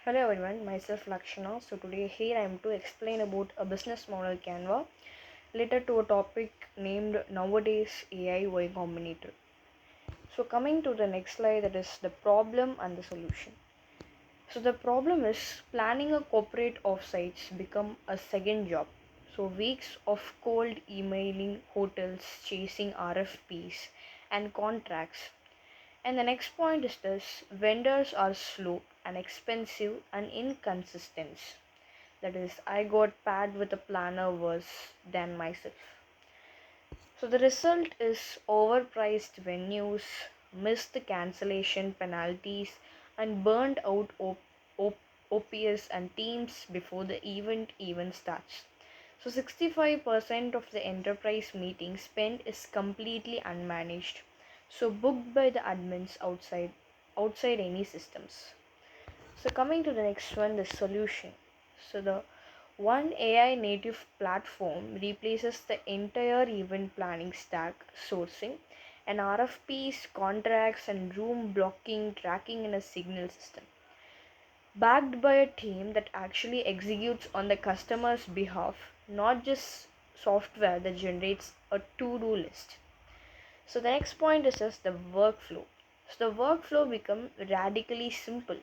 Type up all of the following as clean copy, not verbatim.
Hello everyone, myself Lakshana. So today here I am to explain about a business model Canva related to a topic named nowadays AI-Y Combinator. So coming to the next slide, that is the problem and the solution. So the problem is planning a corporate offsites become a second job. So weeks of cold emailing hotels, chasing RFPs and contracts. And the next point is this: vendors are slow and expensive and inconsistent. That is, I got paired with a planner worse than myself. So the result is overpriced venues, missed cancellation penalties, and burned out OPS and teams before the event even starts. So 65% of the enterprise meeting spent is completely unmanaged. So booked by the admins outside any systems. So coming to the next one, the solution. So the one AI native platform replaces the entire event planning stack, sourcing and RFPs, contracts and room blocking tracking in a signal system, backed by a team that actually executes on the customer's behalf, not just software that generates a to-do list. So the next point is just the workflow. So the workflow become radically simple.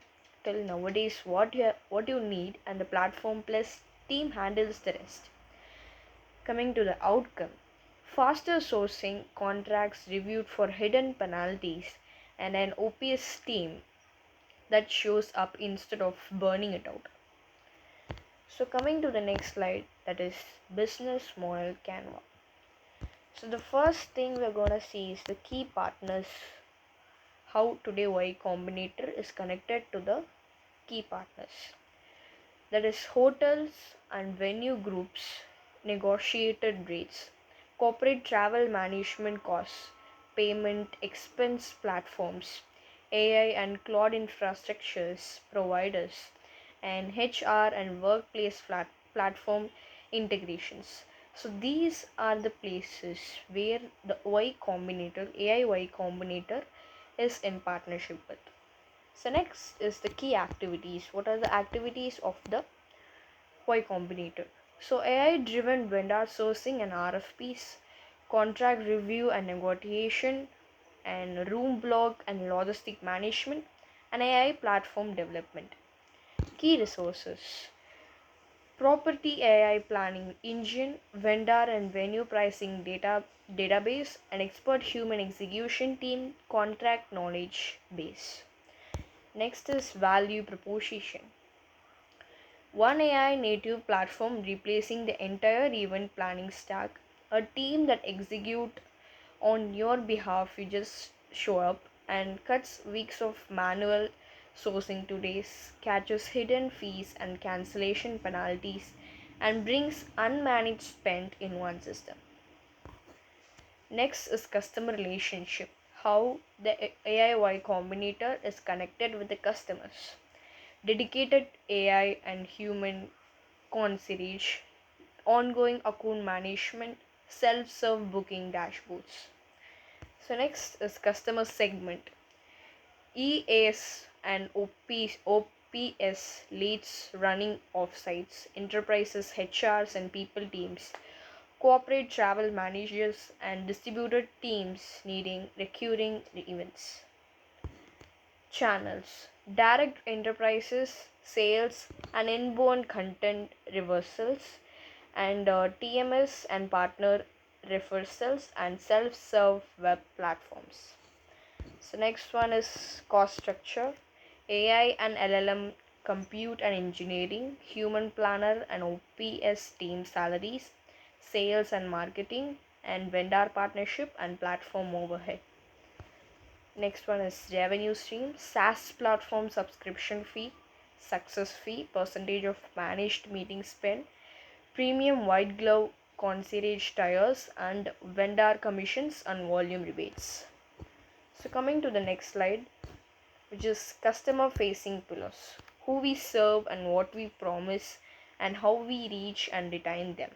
Till nowadays what you need and the platform plus team handles the rest. Coming to the outcome. Faster sourcing, contracts reviewed for hidden penalties, and an OPS team that shows up instead of burning it out. So coming to the next slide, that is business model Canva. So the first thing we're gonna see is the key partners, how today Y Combinator is connected to the key partners. That is hotels and venue groups, negotiated rates, corporate travel management costs, payment expense platforms, AI and cloud infrastructures providers, and HR and workplace platform integrations. So these are the places where the Y Combinator, AI-Y Combinator is in partnership with. So next is the key activities. What are the activities of the Y Combinator? So AI driven vendor sourcing and RFPs, contract review and negotiation, and room block and logistic management, and AI platform development. Key resources: property AI planning engine, vendor and venue pricing database, an expert human execution team, contract knowledge base. Next is value proposition. One AI native platform replacing the entire event planning stack, a team that execute on your behalf, you just show up, and cuts weeks of manual sourcing to days, catches hidden fees and cancellation penalties, and brings unmanaged spend in one system. Next is customer relationship, how the AI-Y Combinator is connected with the customers. Dedicated AI and human concierge, ongoing account management, self-serve booking dashboards. So next is customer segment. EAS and OPS leads running offsites, enterprises, HRs and people teams, corporate travel managers and distributed teams needing recurring events. Channels: direct enterprises, sales and inbound content reversals, and TMS and partner reversals, and self-serve web platforms. So next one is cost structure. AI and LLM compute and engineering, human planner and OPS team salaries, sales and marketing, and vendor partnership and platform overhead. Next one is revenue stream: SaaS platform subscription fee, success fee, percentage of managed meeting spend, premium white glove concierge tires, and vendor commissions and volume rebates. So coming to the next slide, which is customer facing pillars: who we serve and what we promise and how we reach and retain them.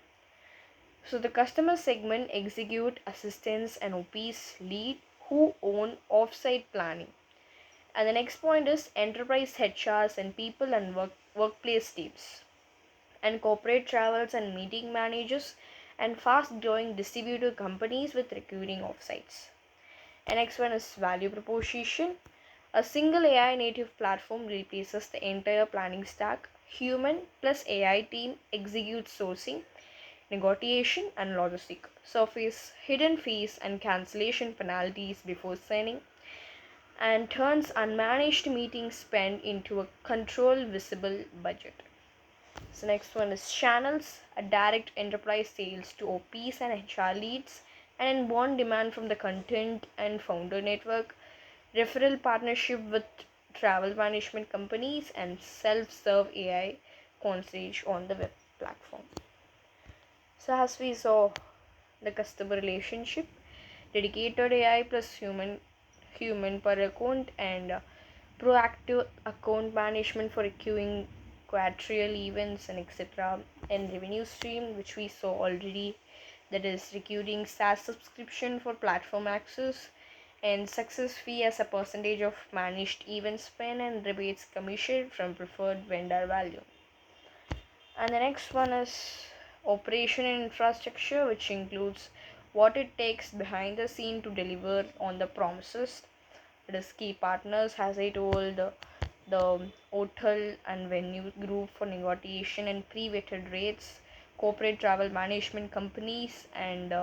So the customer segment: execute assistants and OPs lead who own offsite planning, And the next point is enterprise HRs and people and workplace teams, and corporate travels and meeting managers, and fast growing distributor companies with recurring offsites. And next one is value proposition. A single AI native platform replaces the entire planning stack. Human plus AI team executes sourcing, negotiation, and logistic. Surface hidden fees and cancellation penalties before signing, and turns unmanaged meeting spend into a controlled visible budget. So next one is channels, a direct enterprise sales to OPs and HR leads, and inbound demand from the content and founder network, referral partnership with travel management companies, and self-serve AI concierge on the web platform. So as we saw, the customer relationship, dedicated AI plus human per account, and proactive account management for queuing quadrial events and etc. And revenue stream, which we saw already, that is recurring SaaS subscription for platform access, and success fee as a percentage of managed event spend, and rebates commission from preferred vendor value. And the next one is operation and infrastructure, which includes what it takes behind the scene to deliver on the promises. It is key partners, as I told, the hotel and venue group for negotiation and pre-vetted rates, corporate travel management companies, and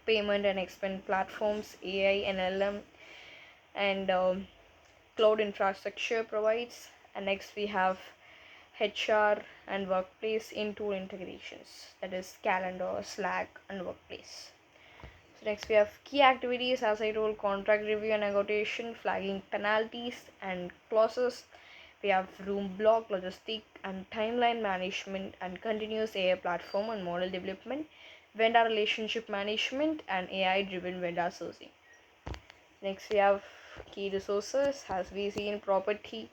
payment and expense platforms, AI and LM, and cloud infrastructure provides. And next we have HR and workplace into integrations, that is calendar, Slack, and workplace. So next we have key activities, as I told, contract review and negotiation, flagging penalties and clauses. We have room block, logistic and timeline management, and continuous AI platform and model development, vendor relationship management, and AI driven vendor sourcing. Next we have key resources, as we see in proprietary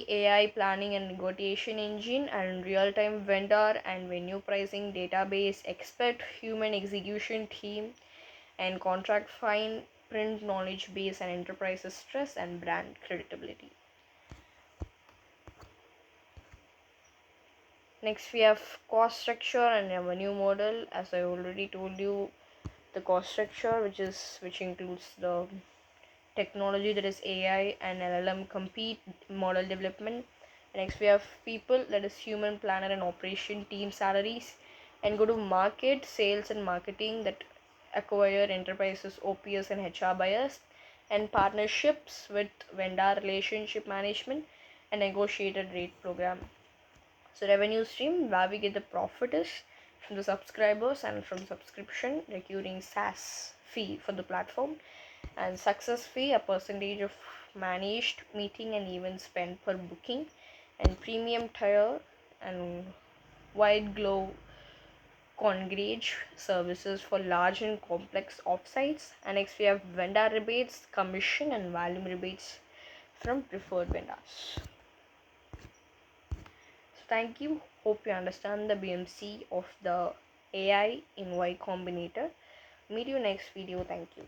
AI planning and negotiation engine, and real-time vendor and venue pricing database, expert human execution team, and contract fine print knowledge base, and enterprises stress and brand credibility. Next we have cost structure and revenue model. As I already told you, the cost structure, which includes the technology, that is AI and LLM compete model development. Next we have people, that is human planner and operation team salaries, and go to market sales and marketing, that acquire enterprises, OPS and HR buyers, and partnerships with vendor relationship management and negotiated rate program. So revenue stream, where we get the profit is from the subscribers and from subscription, recurring SaaS fee for the platform, and success fee, a percentage of managed meeting and event spend per booking, and premium tier and wide glow congregate services for large and complex offsites. And next we have vendor rebates, commission, and volume rebates from preferred vendors. So thank you, hope you understand the BMC of the AI in Y Combinator. Meet you next video. Thank you.